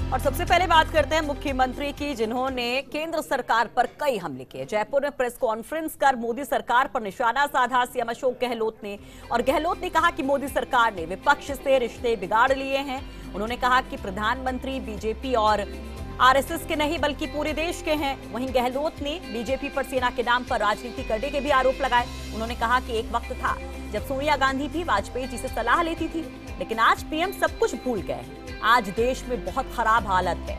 और सबसे पहले बात करते हैं मुख्यमंत्री की, जिन्होंने केंद्र सरकार पर कई हमले किए। जयपुर में प्रेस कॉन्फ्रेंस कर मोदी सरकार पर निशाना साधा सीएम अशोक गहलोत ने। और गहलोत ने कहा कि मोदी सरकार ने विपक्ष से रिश्ते बिगाड़ लिए हैं। उन्होंने कहा कि प्रधानमंत्री बीजेपी और आरएसएस के नहीं बल्कि पूरे देश के हैं। वहीं गहलोत ने बीजेपी पर सेना के नाम पर राजनीति करने के भी आरोप लगाए। उन्होंने कहा कि एक वक्त था जब सोनिया गांधी भी वाजपेयी जी से सलाह लेती थी, लेकिन आज पीएम सब कुछ भूल गए हैं। आज देश में बहुत खराब हालत है।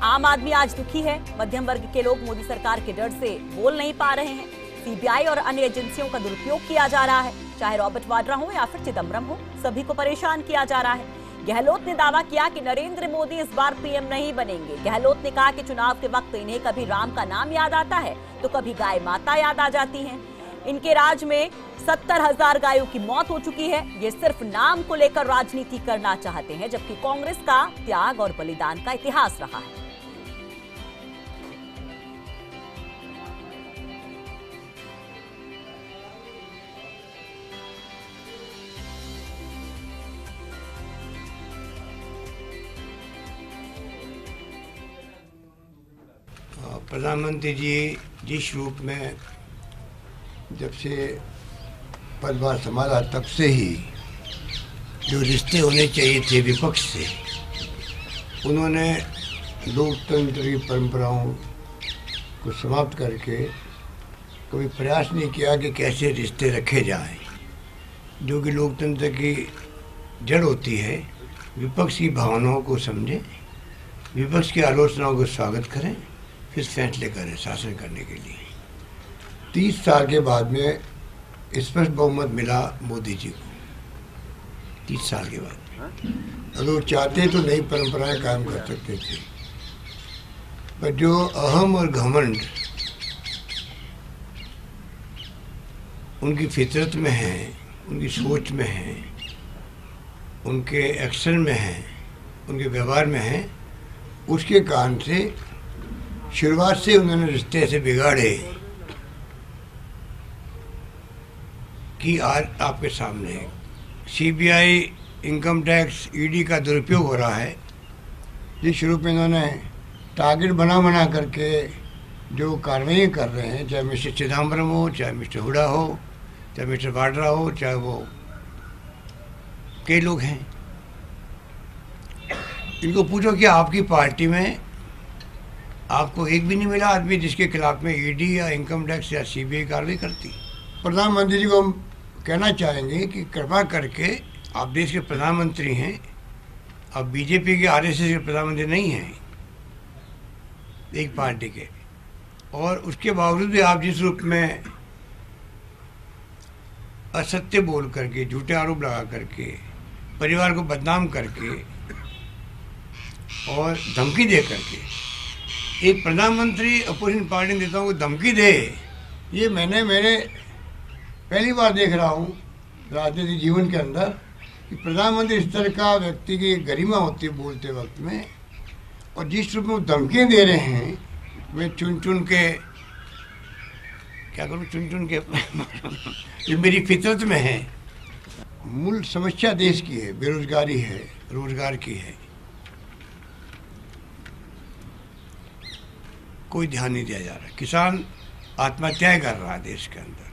आम आदमी आज दुखी है। मध्यम वर्ग के लोग मोदी सरकार के डर से बोल नहीं पा रहे हैं। सीबीआई और अन्य एजेंसियों का दुरुपयोग किया जा रहा है, चाहे रॉबर्ट वाड्रा हो या फिर चिदम्बरम हो, सभी को परेशान किया जा रहा है। गहलोत ने दावा किया कि नरेंद्र मोदी इस बार पीएम नहीं बनेंगे। गहलोत ने कहा कि चुनाव के वक्त इन्हें कभी राम का नाम याद आता है तो कभी गाय माता याद आ जाती हैं। इनके राज में 70,000 गायों की मौत हो चुकी है। ये सिर्फ नाम को लेकर राजनीति करना चाहते हैं, जबकि कांग्रेस का त्याग और बलिदान का इतिहास रहा है। प्रधानमंत्री जी जिस रूप में जब से पदभार संभाला तब से ही जो रिश्ते होने चाहिए थे विपक्ष से, उन्होंने लोकतंत्र की परंपराओं को समाप्त करके कोई प्रयास नहीं किया कि कैसे रिश्ते रखे जाएं, जो कि लोकतंत्र की जड़ होती है। विपक्ष की भावनाओं को समझें, विपक्ष की आलोचनाओं को स्वागत करें, फिर फैसले करें शासन करने के लिए। 30 साल के बाद में स्पष्ट बहुमत मिला मोदी जी को। 30 साल के बाद अगर वो चाहते तो नई परंपराएं कायम कर सकते थे, पर जो अहम और घमंड उनकी फितरत में है, उनकी सोच में है, उनके एक्शन में है, उनके व्यवहार में है, उसके कारण से शुरुआत से उन्होंने रिश्ते ऐसे बिगाड़े कि आज आपके सामने है। सीबीआई, इनकम टैक्स, ईडी का दुरुपयोग हो रहा है। जिस शुरू में इन्होंने टारगेट बना करके जो कार्रवाई कर रहे हैं, चाहे मिस्टर चिदम्बरम हो, चाहे मिस्टर हुडा हो, चाहे मिस्टर वाड्रा हो, चाहे वो कई लोग हैं, इनको पूछो कि आपकी पार्टी में आपको एक भी नहीं मिला आदमी जिसके खिलाफ में ईडी या इनकम टैक्स या सीबीआई कार्रवाई करती। प्रधानमंत्री जी को हम कहना चाहेंगे कि कृपा करके, आप देश के प्रधानमंत्री हैं, आप बीजेपी के आरएसएस के प्रधानमंत्री नहीं हैं, एक पार्टी के, और उसके बावजूद भी आप जिस रूप में असत्य बोल करके, झूठे आरोप लगा करके, परिवार को बदनाम करके और धमकी दे करके एक प्रधानमंत्री अपोजिशन पार्टी नेताओं को धमकी दे, ये मैंने मेरे पहली बार देख रहा हूँ राजनीतिक जीवन के अंदर कि प्रधानमंत्री इस तरह का व्यक्ति की गरिमा होती है बोलते वक्त में, और जिस रूप में वो धमकियाँ दे रहे हैं, मैं चुन के क्या करूँ, चुन के जो मेरी फितरत में है। मूल समस्या देश की है, बेरोजगारी है, रोजगार की है, कोई ध्यान नहीं दिया जा रहा। किसान आत्महत्याएं कर रहा है देश के अंदर।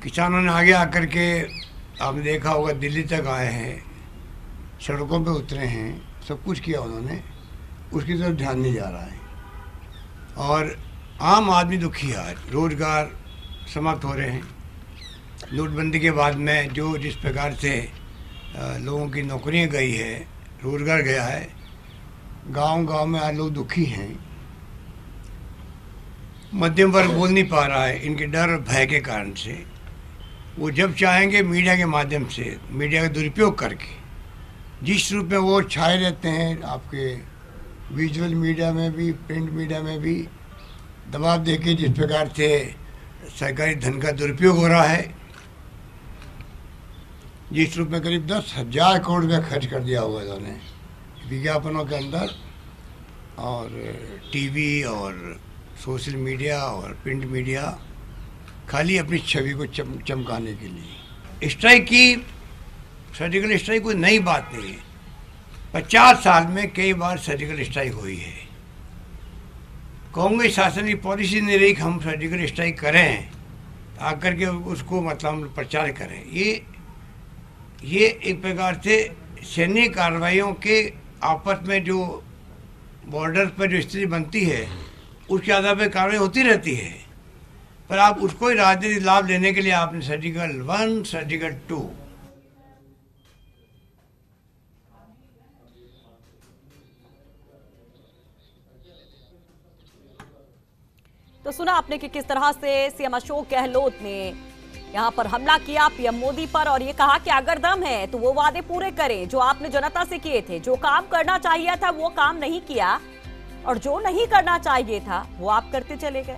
किसानों ने आगे आकर के, आपने देखा होगा, दिल्ली तक आए हैं, सड़कों पे उतरे हैं, सब कुछ किया उन्होंने, उसकी तरफ ध्यान नहीं जा रहा है। और आम आदमी दुखी है। आज रोजगार समाप्त हो रहे हैं। नोटबंदी के बाद में जो जिस प्रकार से लोगों की नौकरियां गई है, रोजगार गया है, गांव में आज लोग दुखी हैं। मध्यम वर्ग बोल नहीं पा रहा है इनके डर और भय के कारण से। वो जब चाहेंगे मीडिया के माध्यम से, मीडिया का दुरुपयोग करके, जिस रूप में वो छाए रहते हैं, आपके विजुअल मीडिया में भी, प्रिंट मीडिया में भी, दबाव देके जिस प्रकार से सरकारी धन का दुरुपयोग हो रहा है, जिस रूप में करीब 10,000 करोड़ रुपया खर्च कर दिया हुआ इन्होंने विज्ञापनों के अंदर, और टीवी और सोशल मीडिया और प्रिंट मीडिया, खाली अपनी छवि को चमकाने के लिए। स्ट्राइक की, सर्जिकल स्ट्राइक कोई नई बात नहीं है। 50 साल में कई बार सर्जिकल स्ट्राइक हुई है। कांग्रेस शासन की पॉलिसी नहीं रही कि हम सर्जिकल स्ट्राइक करें, आकर के उसको मतलब हम प्रचार करें। ये एक प्रकार से सैन्य कार्रवाइयों के आपस में जो बॉर्डर पर जो स्थिति बनती है उसके आधार पर कार्रवाई होती रहती है, पर आप उसको ही राजनीतिक लाभ लेने के लिए आपने सर्जिकल 1, सर्जिकल 2। तो सुना आपने कि किस तरह से सीएम अशोक गहलोत ने यहां पर हमला किया पीएम मोदी पर और ये कहा कि अगर दम है तो वो वादे पूरे करें जो आपने जनता से किए थे। जो काम करना चाहिए था वो काम नहीं किया और जो नहीं करना चाहिए था वो आप करते चले गए।